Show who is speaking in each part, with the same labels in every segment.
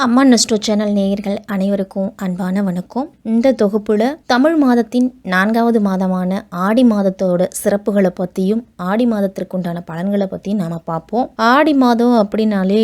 Speaker 1: அம்மா நெஸ்டோ சேனல் நேயர்கள் அனைவருக்கும் அன்பான வணக்கம். இந்த தொகுப்புல தமிழ் மாதத்தின் 4வது மாதமான ஆடி மாதத்தோட சிறப்புகளை பற்றியும் ஆடி மாதத்திற்கு உண்டான பலன்களை பற்றியும் நாம் பார்ப்போம். ஆடி மாதம் அப்படின்னாலே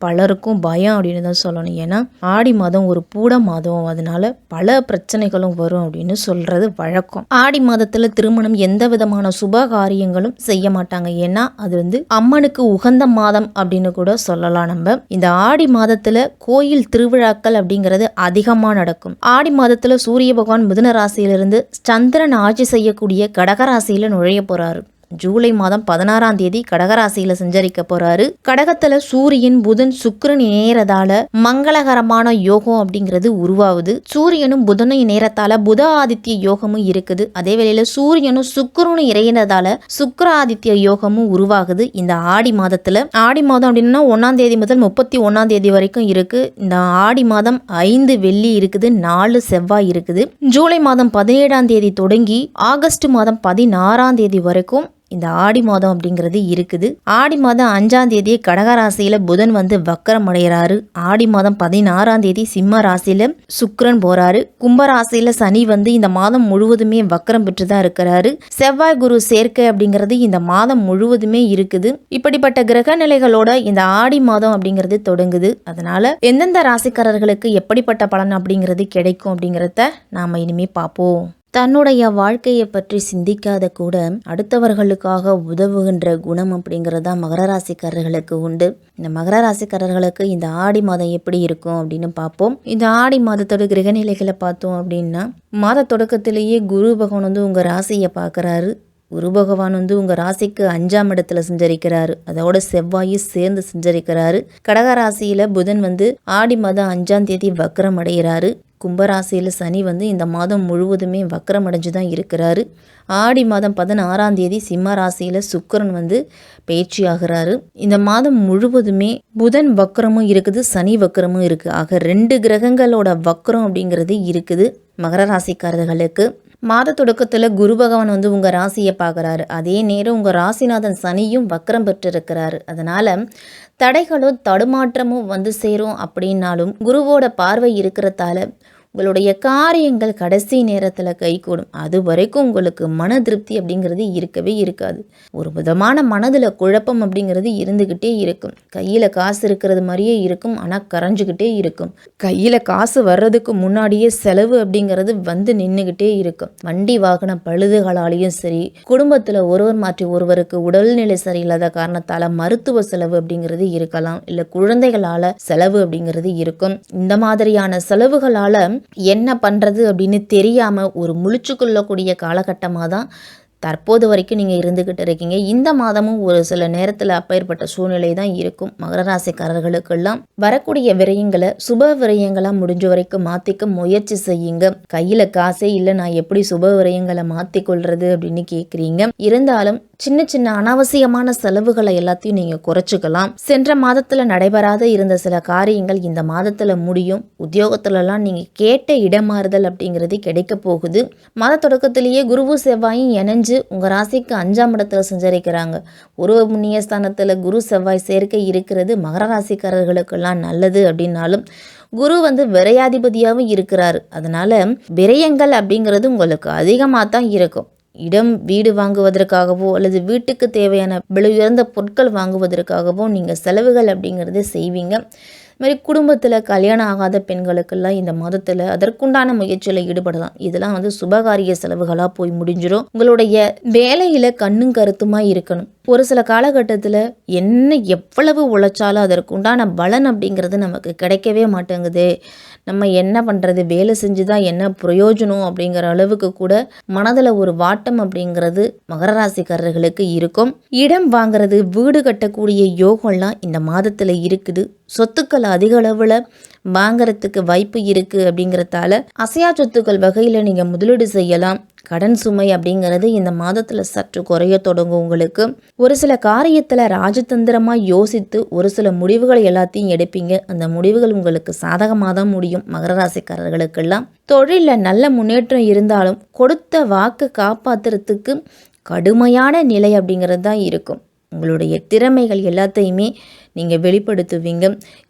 Speaker 1: பலருக்கும் பயம் அப்படின்னு தான் சொல்லணும். ஏன்னா ஆடி மாதம் ஒரு பூட மாதம், அதனால பல பிரச்சனைகளும் வரும் அப்படின்னு சொல்றது வழக்கம். ஆடி மாதத்துல திருமணம் எந்த விதமான சுப காரியங்களும் செய்ய மாட்டாங்க. ஏன்னா அது அம்மனுக்கு உகந்த மாதம் அப்படின்னு கூட சொல்லலாம். நம்ம இந்த ஆடி மாதத்துல கோயில் திருவிழாக்கள் அப்படிங்கிறது அதிகமா நடக்கும். ஆடி மாதத்துல சூரிய பகவான் மிதுன ராசியிலிருந்து சந்திரன் ஆட்சி செய்யக்கூடிய கடகராசியில நுழைய போறாரு. ஜூலை மாதம் 16ஆம் தேதி கடகராசியில சஞ்சரிக்க போறாரு. கடகத்துல சூரியன் புதன் சுக்கிரன் இணையறதால மங்களகரமான யோகம் அப்படிங்கிறது உருவாகுது. சூரியனும் புதனும் இணையறதால புத ஆதித்ய யோகமும் இருக்குது. அதே வேளையில சூரியனும் சுக்கிரனும் இணையறதால சுக்கிர ஆதித்ய யோகமும் உருவாகுது. இந்த ஆடி மாதத்துல ஆடி மாதம் அப்படின்னா 1ஆம் தேதி முதல் 31ஆம் தேதி வரைக்கும் இருக்கு. இந்த ஆடி மாதம் 5 வெள்ளி இருக்குது, 4 செவ்வாய் இருக்குது. ஜூலை மாதம் 17ஆம் தேதி தொடங்கி ஆகஸ்ட் மாதம் 16ஆம் தேதி வரைக்கும் இந்த ஆடி மாதம் அப்படிங்கிறது இருக்குது. ஆடி மாதம் 5ஆம் தேதி கடகராசியில புதன் வக்கரம் அடைகிறாரு. ஆடி மாதம் 16ஆம் தேதி சிம்ம ராசியில சுக்கிரன் போறாரு. கும்பராசியில சனி இந்த மாதம் முழுவதுமே வக்கரம் பெற்று தான் இருக்கிறாரு. செவ்வாய் குரு சேர்க்கை அப்படிங்கிறது இந்த மாதம் முழுவதுமே இருக்குது. இப்படிப்பட்ட கிரக நிலைகளோட இந்த ஆடி மாதம் அப்படிங்கிறது தொடங்குது. அதனால எந்தெந்த ராசிக்காரர்களுக்கு எப்படிப்பட்ட பலன் அப்படிங்கிறது கிடைக்கும் அப்படிங்கிறத நாம இனிமே பார்ப்போம். தன்னுடைய வாழ்க்கையை பற்றி சிந்திக்காத கூட அடுத்தவர்களுக்காக உதவுகின்ற குணம் அப்படிங்கிறதா மகர ராசிக்காரர்களுக்கு உண்டு. இந்த மகர ராசிக்காரர்களுக்கு இந்த ஆடி மாதம் எப்படி இருக்கும் அப்படின்னு பார்ப்போம். இந்த ஆடி மாதத்தோட கிரகநிலைகளை பார்த்தோம் அப்படின்னா, மாத தொடக்கத்திலேயே குரு பகவான் உங்கள் ராசியை பார்க்குறாரு. குரு பகவான் உங்கள் ராசிக்கு 5ஆம் இடத்துல சஞ்சரிக்கிறாரு. அதோட செவ்வாயும் சேர்ந்து சஞ்சரிக்கிறாரு. கடகராசியில் புதன் ஆடி மாதம் 5ஆம் தேதி வக்கரம் அடைகிறாரு. கும்பராசியில் சனி இந்த மாதம் முழுவதுமே வக்கரம் அடைஞ்சு தான் இருக்கிறாரு. ஆடி மாதம் 16ஆம் தேதி சிம்ம ராசியில் சுக்கிரன் பயிற்சி ஆகிறாரு. இந்த மாதம் முழுவதுமே புதன் வக்கரமும் இருக்குது, சனி வக்கரமும் இருக்குது. ஆக 2 கிரகங்களோட வக்கரம் அப்படிங்கிறது இருக்குது மகர ராசிக்காரர்களுக்கு. மாத தொடக்கத்தில் குரு பகவான் உங்கள் ராசியை பார்க்குறாரு. அதே நேரம் உங்கள் ராசிநாதன் சனியும் வக்கரம் பெற்றிருக்கிறாரு. அதனால் தடைகளும் தடுமாற்றமும் சேரும் அப்படின்னாலும் குருவோட பார்வை இருக்கிறதால உங்களுடைய காரியங்கள் கடைசி நேரத்தில் கைகூடும். அது வரைக்கும் உங்களுக்கு மன திருப்தி அப்படிங்கிறது இருக்கவே இருக்காது. ஒரு விதமான மனதில் குழப்பம் அப்படிங்கிறது இருந்துக்கிட்டே இருக்கும். கையில் காசு இருக்கிறது மாதிரியே இருக்கும், ஆனால் கரைஞ்சிக்கிட்டே இருக்கும். கையில் காசு வர்றதுக்கு முன்னாடியே செலவு அப்படிங்கிறது நின்றுக்கிட்டே இருக்கும். வண்டி வாகன பழுதுகளாலேயும் சரி, குடும்பத்தில் ஒருவர் மாற்றி ஒருவருக்கு உடல்நிலை சரியில்லாத காரணத்தால் மருத்துவ செலவு அப்படிங்கிறது இருக்கலாம், இல்லை குழந்தைகளால் செலவு அப்படிங்கிறது இருக்கும். இந்த மாதிரியான செலவுகளால் என்ன பண்ணுறது அப்படின்னு தெரியாமல் ஒரு முழிச்சுக்கொள்ளக்கூடிய காலகட்டமாக தான் தற்போது வரைக்கும் நீங்கள் இருந்துக்கிட்டு இருக்கீங்க. இந்த மாதமும் ஒரு சில நேரத்தில் அப்பேற்பட்ட சூழ்நிலை தான் இருக்கும். மகர ராசிக்காரர்களுக்கெல்லாம் வரக்கூடிய விரயங்களை சுப விரயங்களாக முடிஞ்ச வரைக்கும் மாற்றிக்க முயற்சி செய்யுங்க. கையில் காசே இல்லை, நான் எப்படி சுப விரயங்களை மாற்றிக்கொள்றது அப்படின்னு கேட்குறீங்க. இருந்தாலும் சின்ன சின்ன அனாவசியமான செலவுகளை எல்லாத்தையும் நீங்கள் குறைச்சிக்கலாம். சென்ற மாதத்தில் நடைபெறாத இருந்த சில காரியங்கள் இந்த மாதத்தில் முடியும். உத்தியோகத்துலலாம் நீங்கள் கேட்ட இடமாறுதல் அப்படிங்கிறது கிடைக்க போகுது. மாத தொடக்கத்திலேயே குருவும் செவ்வாயும் இணைஞ்சு உங்கள் ராசிக்கு 5ஆம் இடத்துல சஞ்சரிக்கிறாங்க. உருவ புண்ணிய ஸ்தானத்தில் குரு செவ்வாய் சேர்க்கை இருக்கிறது மகர ராசிக்காரர்களுக்கெல்லாம் நல்லது. அப்படின்னாலும் குரு விரையாதிபதியாகவும் இருக்கிறாரு. அதனால விரயங்கள் அப்படிங்கிறது உங்களுக்கு அதிகமாக தான் இருக்கும். இடம் வீடு வாங்குவதற்காகவோ அல்லது வீட்டுக்கு தேவையான விலை உயர்ந்த பொருட்கள் வாங்குவதற்காகவோ நீங்கள் செலவுகள் அப்படிங்கிறத செய்வீங்க. மாதிரி குடும்பத்தில் கல்யாணம் ஆகாத பெண்களுக்கெல்லாம் இந்த மாதத்தில் அதற்குண்டான முயற்சியில் ஈடுபடலாம். இதெல்லாம் சுபகாரிய செலவுகளாக போய் முடிஞ்சிடும். உங்களுடைய வேலையில் கண்ணும் கருத்துமா இருக்கணும். ஒரு சில காலகட்டத்தில் என்ன எவ்வளவு உழைச்சாலும் அதற்குண்டான பலன் அப்படிங்கிறது நமக்கு கிடைக்கவே மாட்டேங்குது. நம்ம என்ன பண்ணுறது, வேலை செஞ்சு தான் என்ன பிரயோஜனம் அப்படிங்கிற அளவுக்கு கூட மனதில் ஒரு வாட்டம் அப்படிங்கிறது மகர ராசிக்காரர்களுக்கு இருக்கும். இடம் வாங்கிறது, வீடு கட்டக்கூடிய யோகம்லாம் இந்த மாதத்தில் இருக்குது. சொத்துக்கள் அதிக அளவில் வாங்கிறதுக்கு வாய்ப்பு இருக்குது. அப்படிங்கிறதால அசையா சொத்துக்கள் வகையில் நீங்கள் முதலீடு செய்யலாம். கடன் சுமை அப்படிங்கிறது இந்த மாதத்தில் சற்று குறைய தொடங்கும். உங்களுக்கு ஒரு சில காரியத்தில் ராஜதந்திரமாக யோசித்து ஒரு சில முடிவுகளை எல்லாத்தையும் எடுப்பீங்க. அந்த முடிவுகள் உங்களுக்கு சாதகமாக தான் முடியும். மகர ராசிக்காரர்களுக்கெல்லாம் தொழிலில் நல்ல முன்னேற்றம் இருந்தாலும் கொடுத்த வாக்கு காப்பாற்றுறதுக்கு கடுமையான நிலை அப்படிங்கிறது தான் இருக்கும். உங்களுடைய திறமைகள் எல்லாத்தையுமே நீங்கள் வெளிப்படுத்துவீங்க.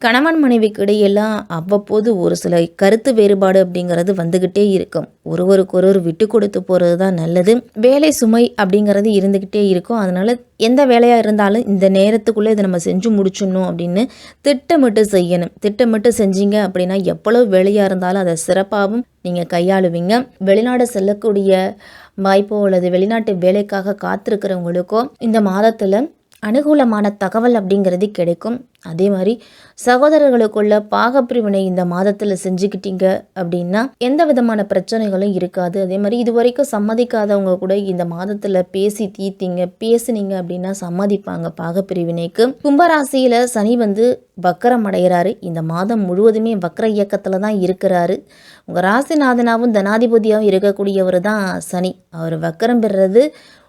Speaker 1: கணவன் மனைவிக்கு இடையெல்லாம் அவ்வப்போது ஒரு சில கருத்து வேறுபாடு அப்படிங்கிறது வந்துக்கிட்டே இருக்கும். ஒருவருக்கொருவர் விட்டு கொடுத்து போகிறது தான் நல்லது. வேலை சுமை அப்படிங்கிறது இருந்துக்கிட்டே இருக்கும். அதனால் எந்த வேலையாக இருந்தாலும் இந்த நேரத்துக்குள்ளே இதை நம்ம செஞ்சு முடிச்சிடணும் அப்படின்னு திட்டமிட்டு செய்யணும். திட்டமிட்டு செஞ்சீங்க அப்படின்னா எவ்வளவு வேலையாக இருந்தாலும் அதை சிறப்பாகவும் நீங்கள் கையாளுவீங்க. வெளிநாடு செல்லக்கூடிய வாய்ப்போ அல்லது வெளிநாட்டு வேலைக்காக காத்திருக்கிறவங்களுக்கோ இந்த மாதத்தில் அனுகூலமான தகவல் அப்படிங்கிறது கிடைக்கும். அதே மாதிரி சகோதரர்களுக்குள்ள பாகப்பிரிவினை இந்த மாதத்தில் செஞ்சுக்கிட்டீங்க அப்படின்னா எந்த விதமான பிரச்சனைகளும் இருக்காது. அதே மாதிரி இது வரைக்கும் சம்மதிக்காதவங்க கூட இந்த மாதத்தில் பேசி தீர்த்தீங்க பேசுனீங்க அப்படின்னா சம்மதிப்பாங்க பாகப்பிரிவினைக்கு. கும்பராசியில் சனி வக்கரம் அடைகிறாரு. இந்த மாதம் முழுவதுமே வக்கர இயக்கத்தில் தான் இருக்கிறாரு. உங்கள் ராசிநாதனாவும் தனாதிபதியாகவும் இருக்கக்கூடியவர் தான் சனி. அவர் வக்கரம் பெறுறது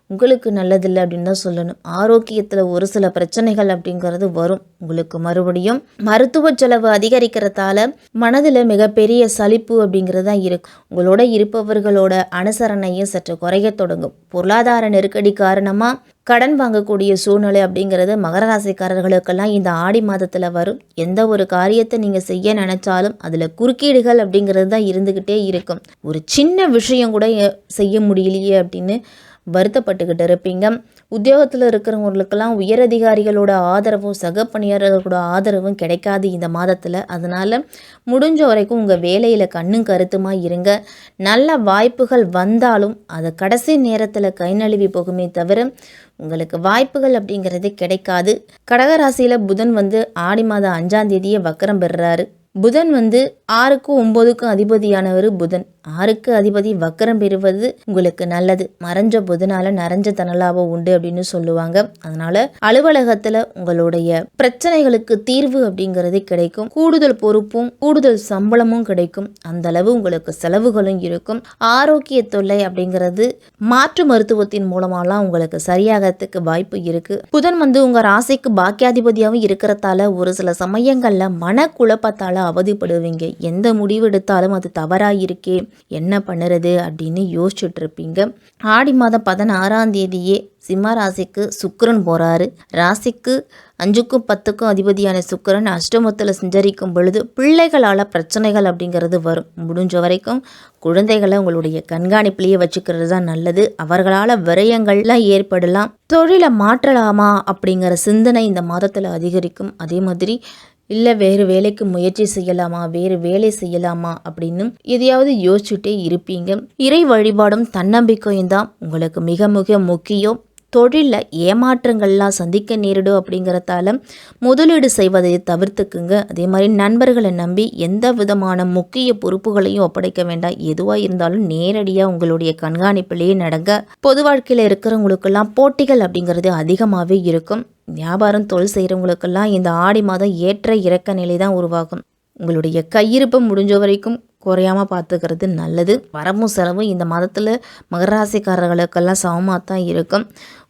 Speaker 1: உங்களுக்கு நல்லதில்லை அப்படின்னு தான் சொல்லணும். ஆரோக்கியத்தில் ஒரு சில பிரச்சனைகள் அப்படிங்கிறது வரும். உங்களுக்கு மறுபடியும் மருத்துவ செலவு அதிகரிக்கிறதால மனதில் மிகப்பெரிய சலிப்பு அப்படிங்கிறது தான் இருக்கும். உங்களோட இருப்பவர்களோட அனுசரணையும் சற்று குறைய தொடங்கும். பொருளாதார நெருக்கடி காரணமாக கடன் வாங்கக்கூடிய சூழ்நிலை அப்படிங்கிறது மகர ராசிக்காரர்களுக்கெல்லாம் இந்த ஆடி மாதத்தில் வரும். எந்த ஒரு காரியத்தை நீங்கள் செய்ய நினச்சாலும் அதில் குறுக்கீடுகள் அப்படிங்கிறது தான் இருந்துக்கிட்டே இருக்கும். ஒரு சின்ன விஷயம் கூட செய்ய முடியலையே அப்படின்னு வருத்தப்பட்டுக்கிட்டு இருப்பீங்க. உத்தியோகத்தில் இருக்கிறவங்களுக்கெல்லாம் உயரதிகாரிகளோட ஆதரவும் சக பணியாளர்களோட ஆதரவும் கிடைக்காது இந்த மாதத்தில். அதனால் முடிஞ்ச வரைக்கும் உங்கள் வேலையில் கண்ணும் கருத்துமா இருங்க. நல்ல வாய்ப்புகள் வந்தாலும் அது கடைசி நேரத்தில் கை நழுவி போகுமே தவிர உங்களுக்கு வாய்ப்புகள் அப்படிங்கிறது கிடைக்காது. கடகராசியில் புதன் ஆடி மாதம் 5ஆம் தேதியே வக்கரம் பெறுறாரு. புதன் 6க்கும் 9க்கும் அதிபதியானவர் புதன். 6க்கு அதிபதி வக்கரம் பெறுவது உங்களுக்கு நல்லது. மறைஞ்ச புதனால நிறைஞ்ச தனலாபம் உண்டு அப்படின்னு சொல்லுவாங்க. அதனால அலுவலகத்துல உங்களுடைய பிரச்சனைகளுக்கு தீர்வு அப்படிங்கிறது கிடைக்கும். கூடுதல் பொறுப்பும் கூடுதல் சம்பளமும் கிடைக்கும். அந்த அளவு உங்களுக்கு செலவுகளும் இருக்கும். ஆரோக்கிய தொல்லை அப்படிங்கிறது மாற்று மருத்துவத்தின் மூலமாலாம் உங்களுக்கு சரியாகிறதுக்கு வாய்ப்பு இருக்கு. புதன் உங்க ராசிக்கு பாக்கியாதிபதியாகவும் இருக்கிறதால ஒரு சில சமயங்கள்ல மனக்குழப்பத்தால அவதிப்படுவீங்க. எந்த முடிவு எடுத்தாலும் அது தவறாயிருக்கே, என்ன பண்ணுறது அப்படின்னு யோசிச்சுட்டு இருப்பீங்க. ஆடி மாதம் 16ஆம் தேதியே சிம்ம ராசிக்கு சுக்கிரன் போகிறாரு. ராசிக்கு 5க்கும் 10க்கும் அதிபதியான சுக்கிரன் அஷ்டமத்தில் சஞ்சரிக்கும் பொழுது பிள்ளைகளால் பிரச்சனைகள் அப்படிங்கிறது வரும். முடிஞ்ச வரைக்கும் குழந்தைகளை உங்களுடைய கண்காணிப்பிலேயே வச்சுக்கிறது தான் நல்லது. அவர்களால் விரயங்கள்லாம் ஏற்படலாம். தொழிலை மாற்றலாமா அப்படிங்கிற சிந்தனை இந்த மாதத்தில் அதிகரிக்கும். அதே மாதிரி இல்லை வேறு வேலைக்கு முயற்சி செய்யலாமா, வேறு வேலை செய்யலாமா அப்படின்னு எதையாவது யோசிச்சுட்டே இருப்பீங்க. இறை வழிபாடும் தன்னம்பிக்கையும் தான் உங்களுக்கு மிக மிக முக்கியம். தொழிலில் ஏமாற்றங்கள்லாம் சந்திக்க நேரிடும் அப்படிங்கிறதால முதலீடு செய்வதை தவிர்த்துக்குங்க. அதே மாதிரி நண்பர்களை நம்பி எந்த விதமான முக்கிய பொறுப்புகளையும் ஒப்படைக்க வேண்டாம். எதுவாக இருந்தாலும் நேரடியாக உங்களுடைய கண்காணிப்பிலேயே நடங்க. பொது வாழ்க்கையில் இருக்கிறவங்களுக்கெல்லாம் போட்டிகள் அப்படிங்கிறது அதிகமாகவே இருக்கும். வியாபாரம் தொழில் செய்கிறவங்களுக்கெல்லாம் இந்த ஆடி மாதம் ஏற்ற இறக்க நிலை தான் உருவாகும். உங்களுடைய கையிருப்பை முடிஞ்ச வரைக்கும் குறையாமல் பார்த்துக்கிறது நல்லது. வரவும் செலவும் இந்த மாதத்தில் மகராசிக்காரர்களுக்கெல்லாம் சமமாக தான் இருக்கும்.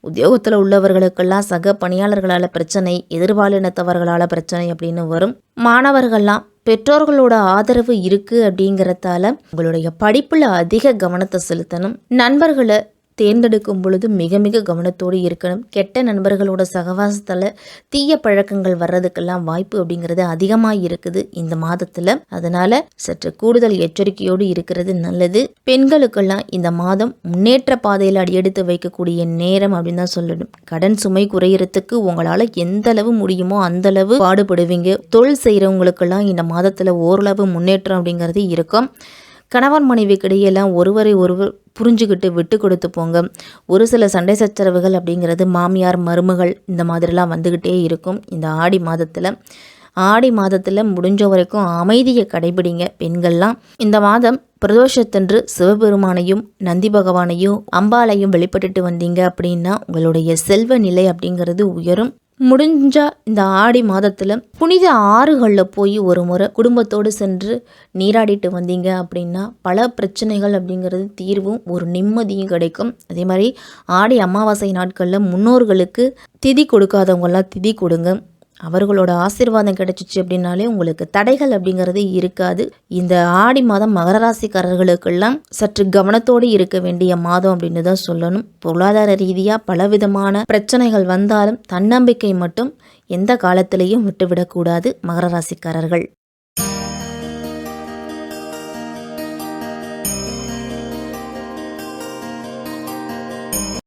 Speaker 1: உத்தியோகத்தில் உள்ளவர்களுக்கெல்லாம் சக பணியாளர்களால் பிரச்சனை, எதிர்பாலினத்தவர்களால் பிரச்சனை அப்படின்னு வரும். மாணவர்கள்லாம் பெற்றோர்களோட ஆதரவு இருக்குது அப்படிங்கிறதால உங்களுடைய படிப்பில் அதிக கவனத்தை செலுத்தணும். நண்பர்களை தேர்ந்தெடுக்கும் பொழுது மிக மிக கவனத்தோடு இருக்கணும். கெட்ட நண்பர்களோட சகவாசத்தில் தீய பழக்கங்கள் வர்றதுக்கெல்லாம் வாய்ப்பு அப்படிங்கிறது அதிகமாக இருக்குது இந்த மாதத்தில். அதனால் சற்று கூடுதல் எச்சரிக்கையோடு இருக்கிறது நல்லது. பெண்களுக்கெல்லாம் இந்த மாதம் முன்னேற்ற பாதையில் அடியெடுத்து வைக்கக்கூடிய நேரம் அப்படின்னு தான் சொல்லணும். கடன் சுமை குறையிறதுக்கு உங்களால் எந்த அளவு முடியுமோ அந்தளவு பாடுபடுவீங்க. தொழில் செய்கிறவங்களுக்கெல்லாம் இந்த மாதத்தில் ஓரளவு முன்னேற்றம் அப்படிங்கிறது இருக்கும். கணவன் மனைவிக்கு இடையெல்லாம் ஒருவரை ஒருவர் புரிஞ்சுக்கிட்டு விட்டு கொடுத்து போங்க. ஒரு சில சண்டை சச்சரவுகள் அப்படிங்கிறது மாமியார் மருமகள் இந்த மாதிரிலாம் வந்துக்கிட்டே இருக்கும் இந்த ஆடி மாதத்தில். ஆடி மாதத்தில் முடிஞ்ச வரைக்கும் அமைதியை கடைபிடிங்க பெண்கள்லாம். இந்த மாதம் பிரதோஷத்தன்று சிவபெருமானையும் நந்தி பகவானையும் அம்பாலையும் வெளிப்பட்டுட்டு வந்தீங்க அப்படின்னா உங்களுடைய செல்வ நிலை அப்படிங்கிறது உயரும். முடிஞ்சா இந்த ஆடி மாதத்தில் புனித ஆறுகளில் போய் ஒரு முறை குடும்பத்தோடு சென்று நீராடிட்டு வந்தீங்க அப்படின்னா பல பிரச்சனைகள் அப்படிங்கிறது தீர்வும் ஒரு நிம்மதியும் கிடைக்கும். அதே மாதிரி ஆடி அமாவாசை நாட்களில் முன்னோர்களுக்கு திதி கொடுக்காதவங்கெல்லாம் திதி கொடுங்க. அவர்களோட ஆசீர்வாதம் கிடைச்சிச்சு அப்படின்னாலே உங்களுக்கு தடைகள் அப்படிங்கிறது இருக்காது. இந்த ஆடி மாதம் மகர ராசிக்காரர்களுக்கெல்லாம் சற்று கவனத்தோடு இருக்க வேண்டிய மாதம் அப்படின்னு தான் சொல்லணும். பொருளாதார ரீதியாக பலவிதமான பிரச்சனைகள் வந்தாலும் தன்னம்பிக்கை மட்டும் எந்த காலத்திலையும் விட்டுவிடக்கூடாது மகர ராசிக்காரர்கள்.